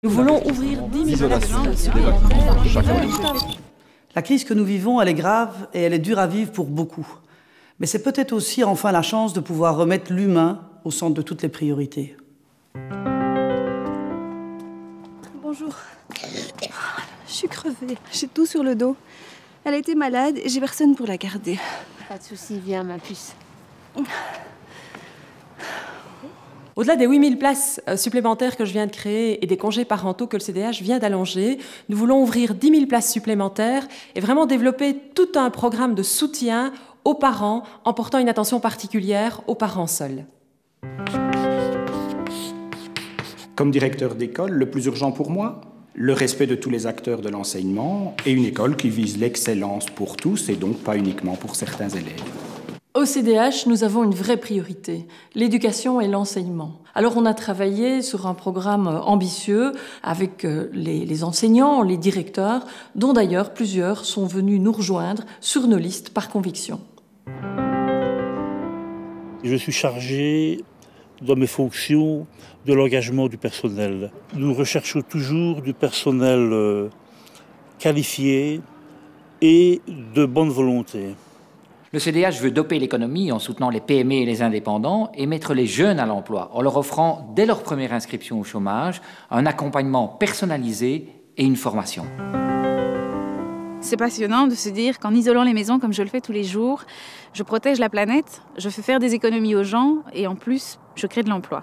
Nous voulons ouvrir 10 000 places supplémentaires. La crise que nous vivons, elle est grave et elle est dure à vivre pour beaucoup. Mais c'est peut-être aussi enfin la chance de pouvoir remettre l'humain au centre de toutes les priorités. Bonjour. Je suis crevée, j'ai tout sur le dos. Elle a été malade et j'ai personne pour la garder. Pas de soucis, viens ma puce. Au-delà des 8 000 places supplémentaires que je viens de créer et des congés parentaux que le CDH vient d'allonger, nous voulons ouvrir 10 000 places supplémentaires et vraiment développer tout un programme de soutien aux parents en portant une attention particulière aux parents seuls. Comme directeur d'école, le plus urgent pour moi, le respect de tous les acteurs de l'enseignement et une école qui vise l'excellence pour tous et donc pas uniquement pour certains élèves. Au CDH, nous avons une vraie priorité, l'éducation et l'enseignement. Alors on a travaillé sur un programme ambitieux avec les enseignants, les directeurs, dont d'ailleurs plusieurs sont venus nous rejoindre sur nos listes par conviction. Je suis chargé dans mes fonctions de l'engagement du personnel. Nous recherchons toujours du personnel qualifié et de bonne volonté. Le CDH veut doper l'économie en soutenant les PME et les indépendants et mettre les jeunes à l'emploi en leur offrant, dès leur première inscription au chômage, un accompagnement personnalisé et une formation. C'est passionnant de se dire qu'en isolant les maisons comme je le fais tous les jours, je protège la planète, je fais faire des économies aux gens et en plus, je crée de l'emploi.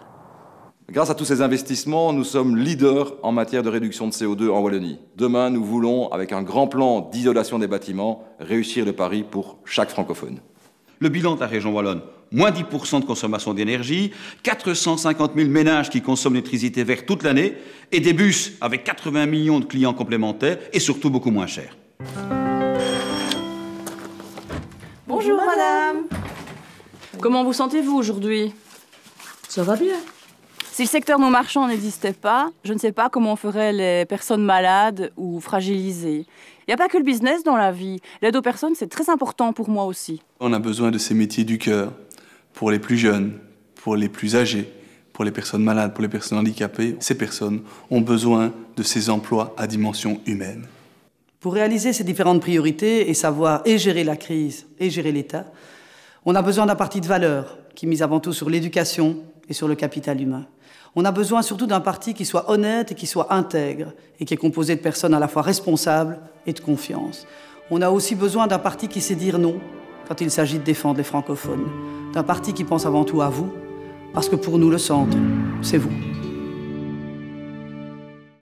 Grâce à tous ces investissements, nous sommes leaders en matière de réduction de CO2 en Wallonie. Demain, nous voulons, avec un grand plan d'isolation des bâtiments, réussir le pari pour chaque francophone. Le bilan de la région wallonne, moins 10% de consommation d'énergie, 450 000 ménages qui consomment l'électricité verte toute l'année, et des bus avec 80 millions de clients complémentaires, et surtout beaucoup moins cher. Bonjour madame. Comment vous sentez-vous aujourd'hui? Ça va bien. Si le secteur non marchand n'existait pas, je ne sais pas comment on ferait les personnes malades ou fragilisées. Il n'y a pas que le business dans la vie. L'aide aux personnes, c'est très important pour moi aussi. On a besoin de ces métiers du cœur, pour les plus jeunes, pour les plus âgés, pour les personnes malades, pour les personnes handicapées. Ces personnes ont besoin de ces emplois à dimension humaine. Pour réaliser ces différentes priorités et savoir et gérer la crise et gérer l'État, on a besoin d'un parti de valeurs qui mise avant tout sur l'éducation et sur le capital humain. On a besoin surtout d'un parti qui soit honnête et qui soit intègre et qui est composé de personnes à la fois responsables et de confiance. On a aussi besoin d'un parti qui sait dire non quand il s'agit de défendre les francophones. D'un parti qui pense avant tout à vous, parce que pour nous, le centre, c'est vous.